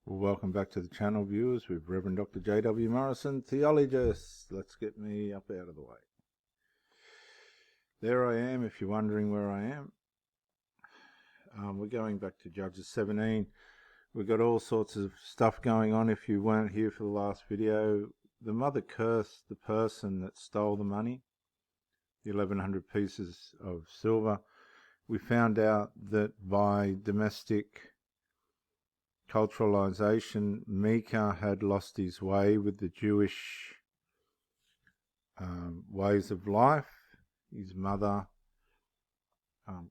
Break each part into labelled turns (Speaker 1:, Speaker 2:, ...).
Speaker 1: Well, welcome back to the channel, viewers, with Reverend Dr. J.W. Morrison, theologist. Let's get me up out of the way. There I am, if you're wondering where I am. We're going back to Judges 17. We've got all sorts of stuff going on. If you weren't here for the last video, the mother cursed the person that stole the money, the 1,100 pieces of silver. We found out that by domestic culturalization, Micah had lost his way with the Jewish ways of life. His mother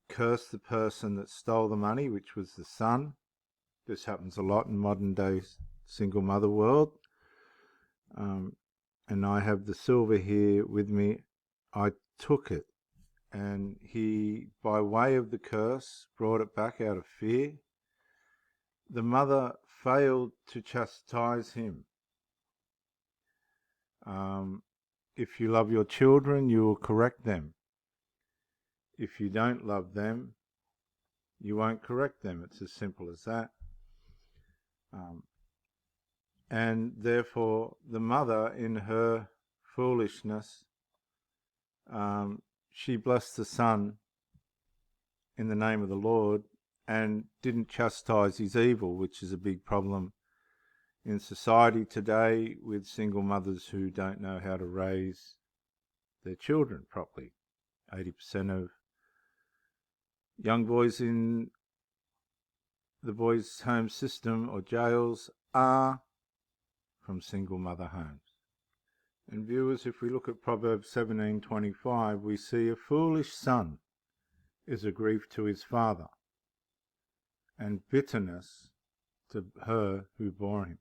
Speaker 1: cursed the person that stole the money, which was the son. This happens a lot in modern day single mother world. And I have the silver here with me. I took it, and he, by way of the curse, brought it back out of fear. The mother failed to chastise him. If you love your children, you will correct them. If you don't love them, you won't correct them. It's as simple as that. And therefore, the mother, in her foolishness, she blessed the son in the name of the Lord and didn't chastise his evil, which is a big problem in society today with single mothers who don't know how to raise their children properly. 80% of young boys in the boys' home system or jails are from single mother homes. And viewers, if we look at Proverbs 17:25, we see a foolish son is a grief to his father, and bitterness to her who bore him.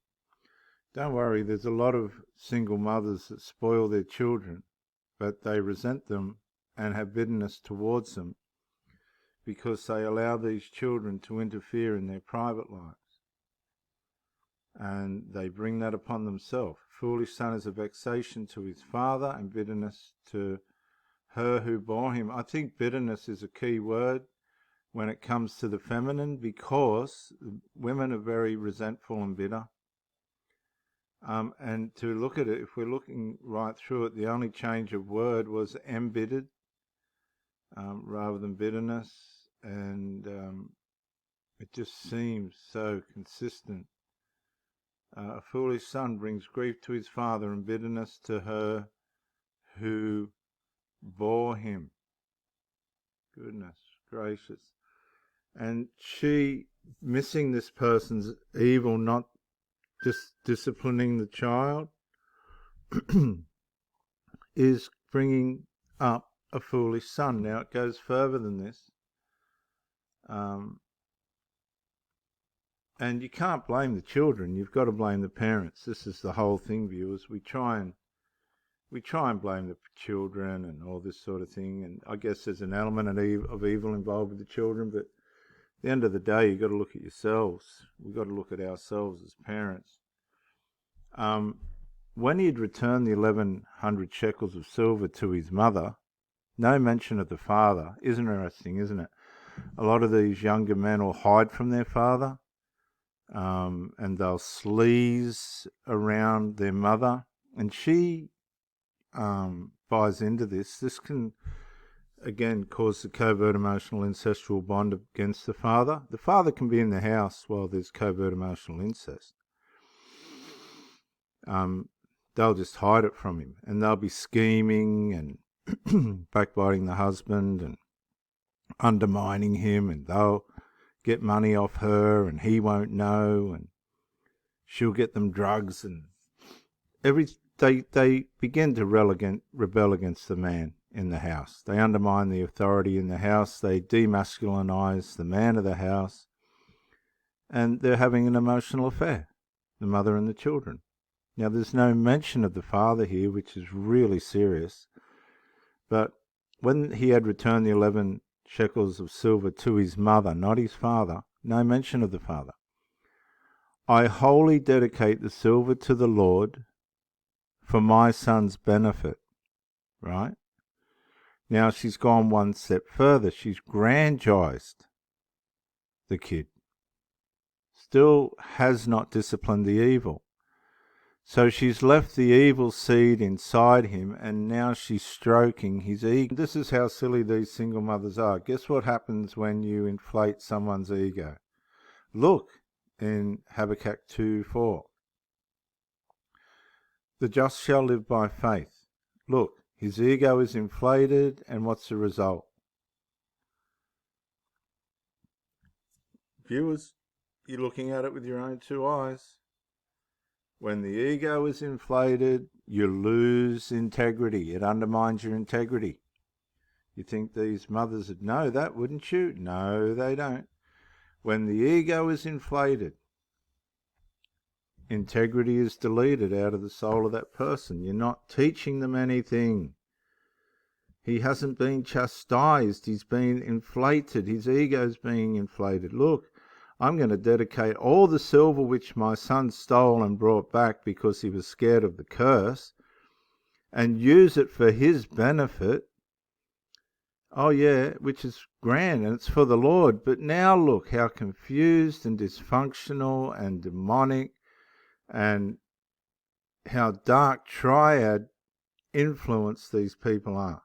Speaker 1: Don't worry, there's a lot of single mothers that spoil their children, but they resent them and have bitterness towards them because they allow these children to interfere in their private lives. And they bring that upon themselves. Foolish son is a vexation to his father, and bitterness to her who bore him. I think bitterness is a key word when it comes to the feminine, because women are very resentful and bitter. And to look at it, if we're looking right through it, the only change of word was embittered rather than bitterness. And it just seems so consistent. A foolish son brings grief to his father and bitterness to her who bore him. Goodness gracious. And she, missing this person's evil, not just disciplining the child, is bringing up a foolish son. Now, it goes further than this. And you can't blame the children. You've got to blame the parents. This is the whole thing, viewers. We try and blame the children and all this sort of thing. And I guess there's an element of evil involved with the children. But at the end of the day, you've got to look at yourselves. We've got to look at ourselves as parents. When he'd returned the 1,100 shekels of silver to his mother, no mention of the father. Isn't interesting, isn't it? A lot of these younger men will hide from their father. And they'll sleaze around their mother, and she buys into this. This can, again, cause the covert emotional incestual bond against the father. The father can be in the house while there's covert emotional incest. They'll just hide it from him, and they'll be scheming and backbiting the husband and undermining him, and they'll get money off her, and he won't know, and she'll get them drugs, and they begin to rebel against the man in the house. They undermine the authority in the house. They demasculinize the man of the house, and they're having an emotional affair, the mother and the children. Now, there's no mention of the father here, which is really serious, but when he had returned the 11 shekels of silver to his mother, not his father, no mention of the father. I wholly dedicate the silver to the Lord for my son's benefit, right? Now she's gone one step further. She's grandized the kid. It's still has not disciplined the evil. So she's left the evil seed inside him, and now she's stroking his ego. This is how silly these single mothers are. Guess what happens when you inflate someone's ego? Look in Habakkuk 2:4. The just shall live by faith. Look, his ego is inflated, and what's the result? Viewers, you're looking at it with your own two eyes. When the ego is inflated, you lose integrity. It undermines your integrity. You think these mothers would know that, wouldn't you? No, they don't. When the ego is inflated, integrity is deleted out of the soul of that person. You're not teaching them anything. He hasn't been chastised. He's been inflated. His ego's being inflated. Look, I'm going to dedicate all the silver which my son stole and brought back because he was scared of the curse, and use it for his benefit. Oh yeah, which is grand, and it's for the Lord. But now look how confused and dysfunctional and demonic and how dark triad influence these people are.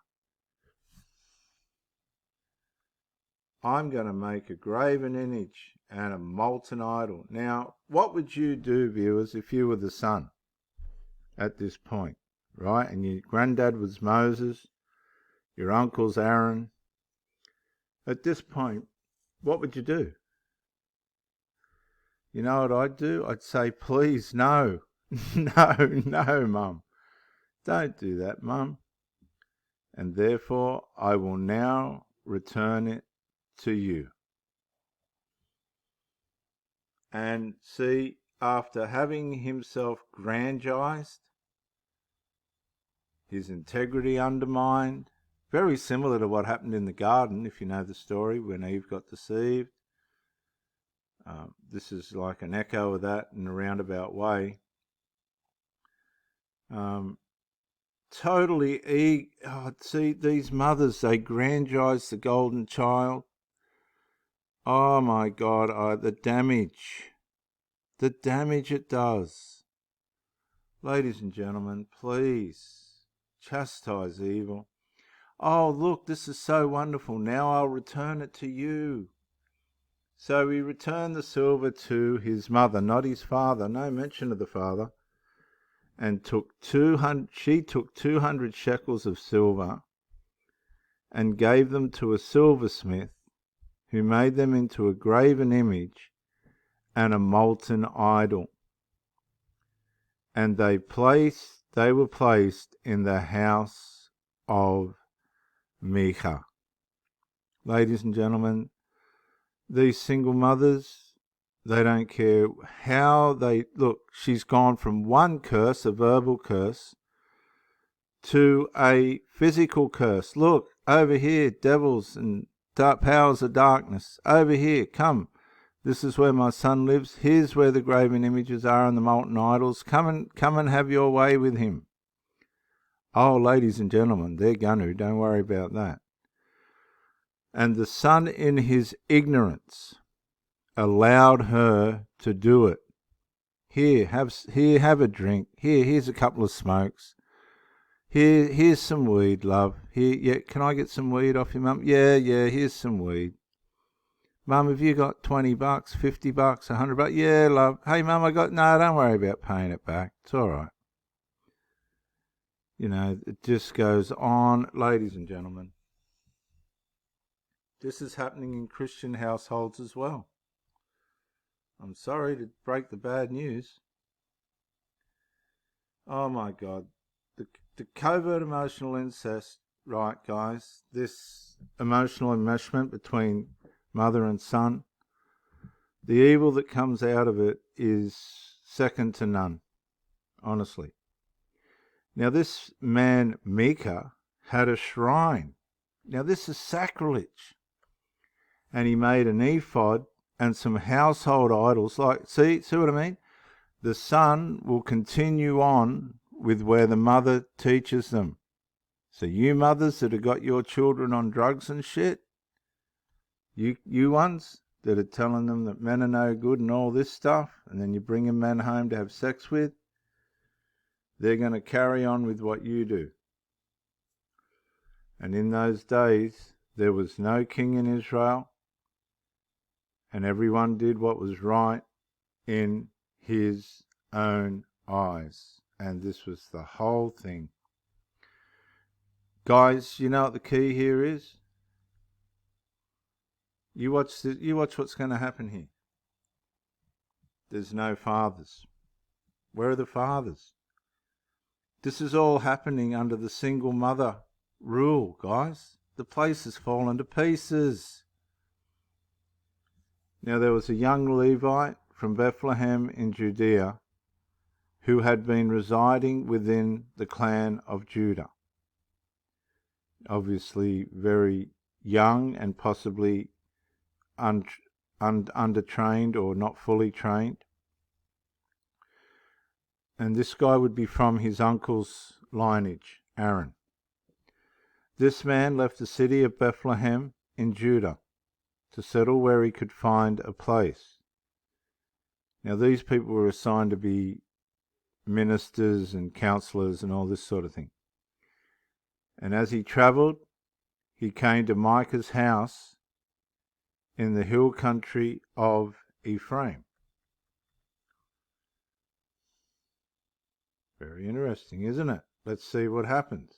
Speaker 1: I'm going to make a graven image and a molten idol. Now, what would you do, viewers, if you were the son at this point, right? And your granddad was Moses, your uncle's Aaron. At this point, what would you do? You know what I'd do? I'd say, please, no. No, Mum. Don't do that, Mum. And therefore, I will now return it to you. And see, after having himself grandized, his integrity undermined, very similar to what happened in the garden, if you know the story, when Eve got deceived. This is like an echo of that in a roundabout way. See, these mothers, they grandize the golden child. Oh my God, the damage it does. Ladies and gentlemen, please chastise evil. Oh, look, this is so wonderful. Now I'll return it to you. So he returned the silver to his mother, not his father. No mention of the father. And she took 200 shekels of silver and gave them to a silversmith, who made them into a graven image and a molten idol. And they were placed in the house of Micah. Ladies and gentlemen, these single mothers, they don't care how they look. She's gone from one curse, a verbal curse, to a physical curse. Look, over here, devils and dark powers of darkness. Over here, come. This is where my son lives. Here's where the graven images are and the molten idols. Come and have your way with him. Oh, ladies and gentlemen, they're gonna. Don't worry about that. And the son, in his ignorance, allowed her to do it. Here, have a drink. Here's a couple of smokes. Here's some weed, love. Yeah, can I get some weed off you, Mum? Yeah, here's some weed. Mum, have you got $20, $50, $100? Yeah, love. Hey, Mum, no, don't worry about paying it back. It's all right. You know, it just goes on. Ladies and gentlemen, this is happening in Christian households as well. I'm sorry to break the bad news. Oh my God. The covert emotional incest, right, guys? This emotional enmeshment between mother and son, the evil that comes out of it is second to none, honestly. Now, this man, Micah, had a shrine. Now, this is sacrilege. And he made an ephod and some household idols. Like, see what I mean? The son will continue on with where the mother teaches them. So you mothers that have got your children on drugs and shit, you ones that are telling them that men are no good and all this stuff, and then you bring a man home to have sex with, they're going to carry on with what you do. And in those days, there was no king in Israel, and everyone did what was right in his own eyes. And this was the whole thing. Guys, you know what the key here is? You watch what's going to happen here. There's no fathers. Where are the fathers? This is all happening under the single mother rule, guys. The place has fallen to pieces. Now there was a young Levite from Bethlehem in Judea who had been residing within the clan of Judah. Obviously very young and possibly undertrained or not fully trained. And this guy would be from his uncle's lineage, Aaron. This man left the city of Bethlehem in Judah to settle where he could find a place. Now these people were assigned to be ministers and counselors and all this sort of thing. And as he travelled, he came to Micah's house in the hill country of Ephraim. Very interesting, isn't it? Let's see what happens.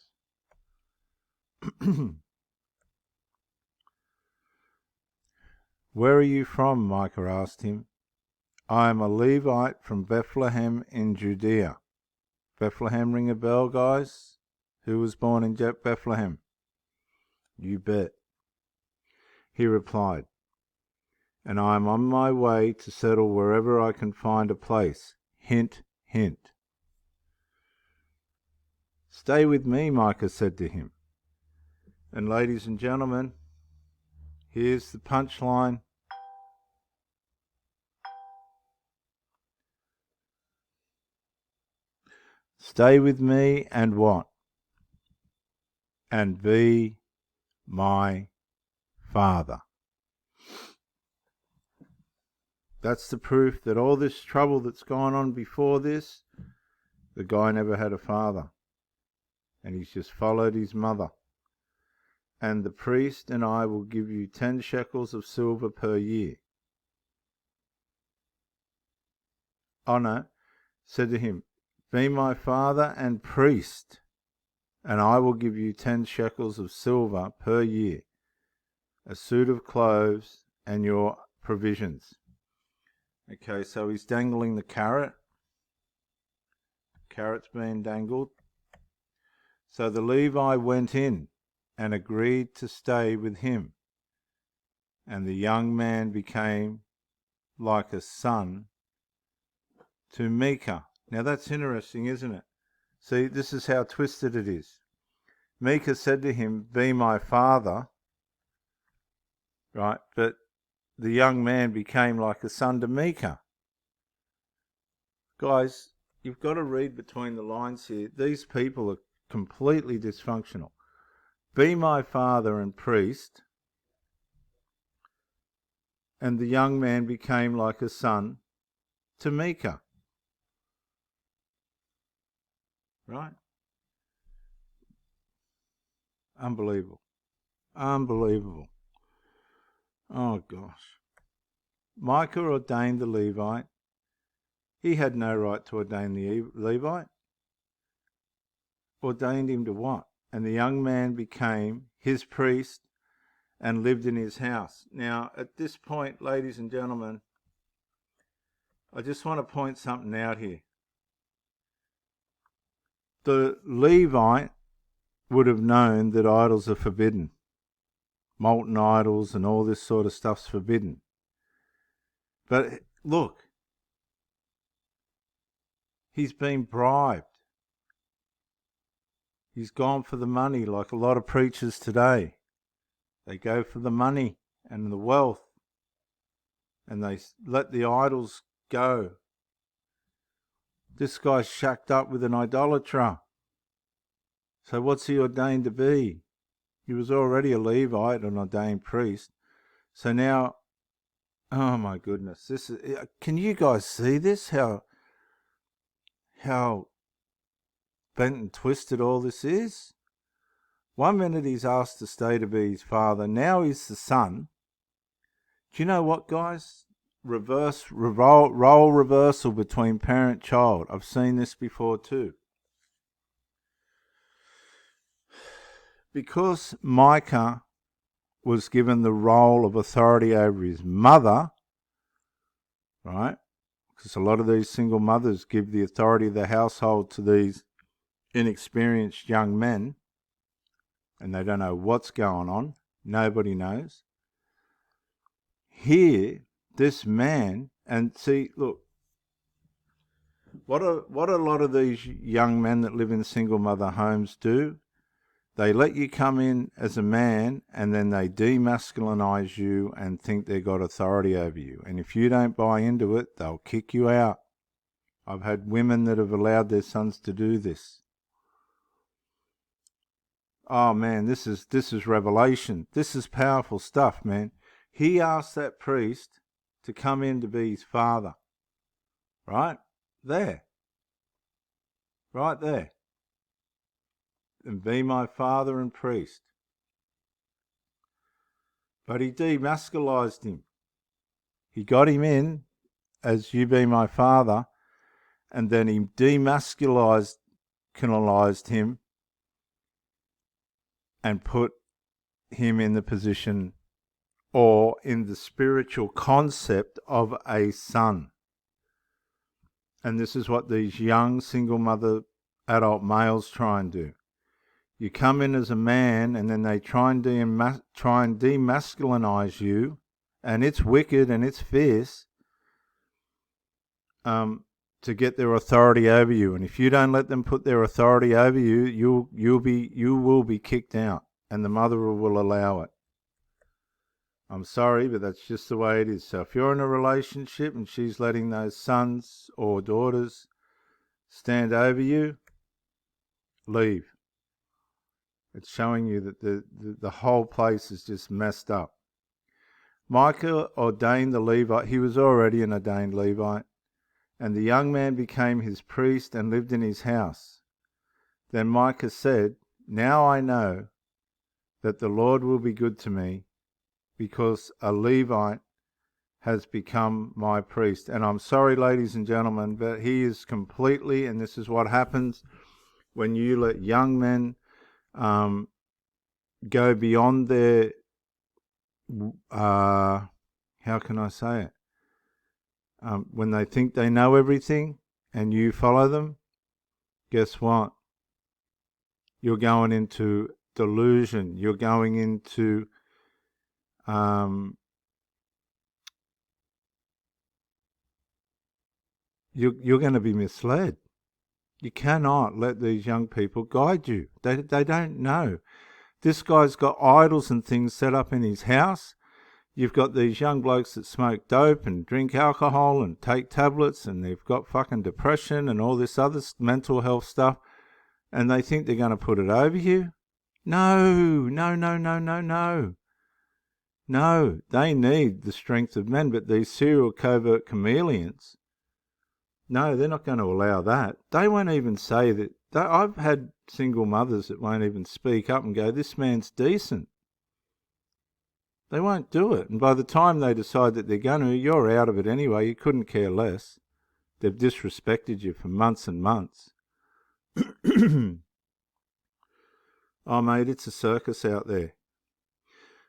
Speaker 1: Where are you from? Micah asked him. I am a Levite from Bethlehem in Judea. Bethlehem ring a bell, guys? Who was born in Bethlehem? You bet. He replied, and I am on my way to settle wherever I can find a place. Hint, hint. Stay with me, Micah said to him. And ladies and gentlemen, here's the punchline. Stay with me and what? And be my father. That's the proof that all this trouble that's gone on before this, the guy never had a father. And he's just followed his mother. And the priest and I will give you 10 shekels of silver per year. Honor said to him, be my father and priest, and I will give you 10 shekels of silver per year, a suit of clothes and your provisions. Okay, so he's dangling the carrot. Carrot's being dangled. So the Levi went in and agreed to stay with him. And the young man became like a son to Micah. Now that's interesting, isn't it? See, this is how twisted it is. Micah said to him, be my father, right? But the young man became like a son to Micah. Guys, you've got to read between the lines here. These people are completely dysfunctional. Be my father and priest, and the young man became like a son to Micah. Right? Unbelievable. Unbelievable. Oh gosh. Micah ordained the Levite. He had no right to ordain the Levite. Ordained him to what? And the young man became his priest and lived in his house. Now, at this point, ladies and gentlemen, I just want to point something out here. The Levite would have known that idols are forbidden. Molten idols and all this sort of stuff's forbidden. But look, he's been bribed. He's gone for the money like a lot of preachers today. They go for the money and the wealth, and they let the idols go. This guy's shacked up with an idolater. So what's he ordained to be? He was already a Levite, an ordained priest. So now Oh my goodness! This is. Can you guys see this? How bent and twisted all this is? One minute he's asked to stay to be his father. Now he's the son. Do you know what, guys? Role reversal between parent-child. I've seen this before too. Because Micah was given the role of authority over his mother, right? Because a lot of these single mothers give the authority of the household to these inexperienced young men, and they don't know what's going on. Nobody knows. Here, this man, and see, look, what a lot of these young men that live in single mother homes do, they let you come in as a man and then they demasculinize you and think they've got authority over you. And if you don't buy into it, they'll kick you out. I've had women that have allowed their sons to do this. Oh man, this is revelation. This is powerful stuff, man. He asked that priest to come in to be his father. Right there. Right there. And be my father and priest. But he demasculized him. He got him in as you be my father, and then he demasculized him and put him in the position or in the spiritual concept of a son. And this is what these young single mother adult males try and do. You come in as a man and then they try and demasculinize you, and it's wicked and it's fierce, to get their authority over you. And if you don't let them put their authority over you, you will be kicked out, and the mother will allow it. I'm sorry, but that's just the way it is. So if you're in a relationship and she's letting those sons or daughters stand over you, leave. It's showing you that the whole place is just messed up. Micah ordained the Levite. He was already an ordained Levite. And the young man became his priest and lived in his house. Then Micah said, "Now I know that the Lord will be good to me, because a Levite has become my priest." And I'm sorry, ladies and gentlemen, but he is completely, and this is what happens when you let young men go beyond their, how can I say it? When they think they know everything and you follow them, guess what? You're going into delusion. You're going into you're going to be misled. You cannot let these young people guide you. They don't know. This guy's got idols and things set up in his house. You've got these young blokes that smoke dope and drink alcohol and take tablets, and they've got fucking depression and all this other mental health stuff, and they think they're going to put it over you? No. No, they need the strength of men, but these serial covert chameleons, no, they're not going to allow that. They won't even say that. I've had single mothers that won't even speak up and go, "This man's decent." They won't do it. And by the time they decide that they're going to, you're out of it anyway. You couldn't care less. They've disrespected you for months and months. Oh, mate, it's a circus out there.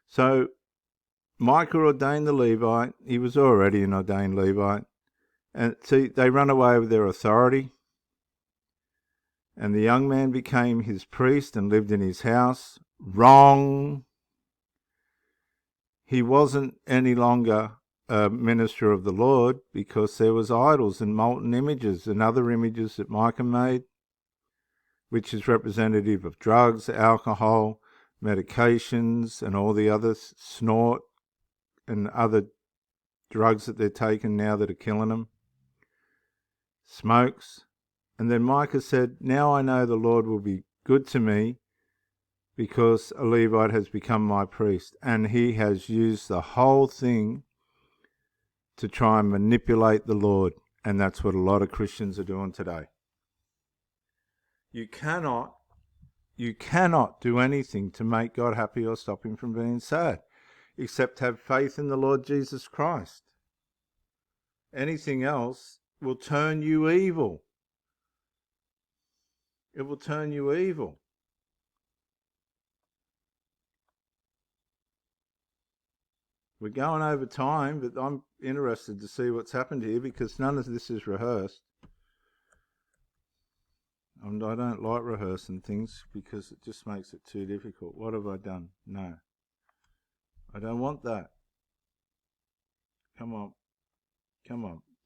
Speaker 1: So Micah ordained the Levite. He was already an ordained Levite. And see, they run away with their authority. And the young man became his priest and lived in his house. Wrong. He wasn't any longer a minister of the Lord, because there was idols and molten images and other images that Micah made, which is representative of drugs, alcohol, medications, and all the others, snort, and other drugs that they're taking now that are killing them. Smokes. And then Micah said, "Now I know the Lord will be good to me, because a Levite has become my priest." And he has used the whole thing to try and manipulate the Lord. And that's what a lot of Christians are doing today. You cannot do anything to make God happy or stop him from being sad, except have faith in the Lord Jesus Christ. Anything else will turn you evil. It will turn you evil. We're going over time, but I'm interested to see what's happened here because none of this is rehearsed. I don't like rehearsing things because it just makes it too difficult. What have I done? No. I don't want that. Come on.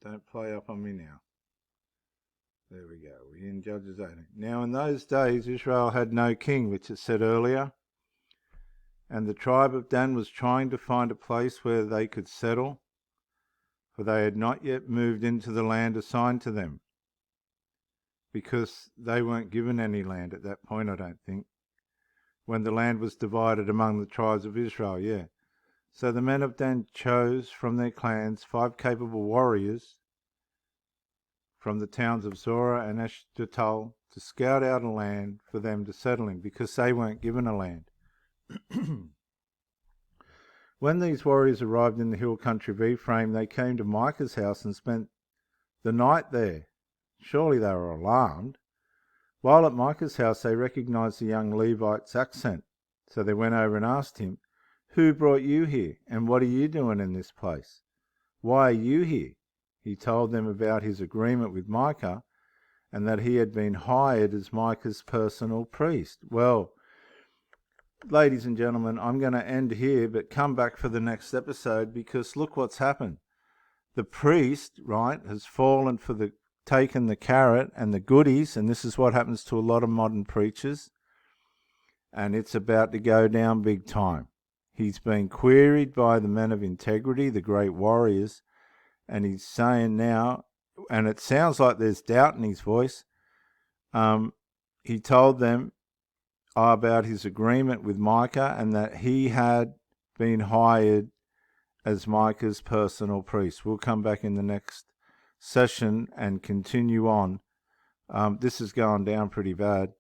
Speaker 1: Don't play up on me now. There we go. We're in Judges 18. Now in those days Israel had no king, which it said earlier. And the tribe of Dan was trying to find a place where they could settle, for they had not yet moved into the land assigned to them, because they weren't given any land at that point, I don't think, when the land was divided among the tribes of Israel, yeah. So the men of Dan chose from their clans 5 capable warriors from the towns of Zorah and Eshtaol to scout out a land for them to settle in, because they weren't given a land. When these warriors arrived in the hill country of Ephraim, they came to Micah's house and spent the night there. Surely they were alarmed. While at Micah's house, they recognized the young Levite's accent. So they went over and asked him, "Who brought you here? And what are you doing in this place? Why are you here?" He told them about his agreement with Micah and that he had been hired as Micah's personal priest. Well, ladies and gentlemen, I'm going to end here, but come back for the next episode, because look what's happened. The priest, right, has fallen for taken the carrot and the goodies, and this is what happens to a lot of modern preachers, and it's about to go down big time. He's been queried by the men of integrity, the great warriors, and he's saying now, and it sounds like there's doubt in his voice, he told them about his agreement with Micah and that he had been hired as Micah's personal priest. We'll come back in the next session and continue on. This is going down pretty bad.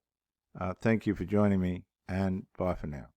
Speaker 1: Thank you for joining me, and bye for now.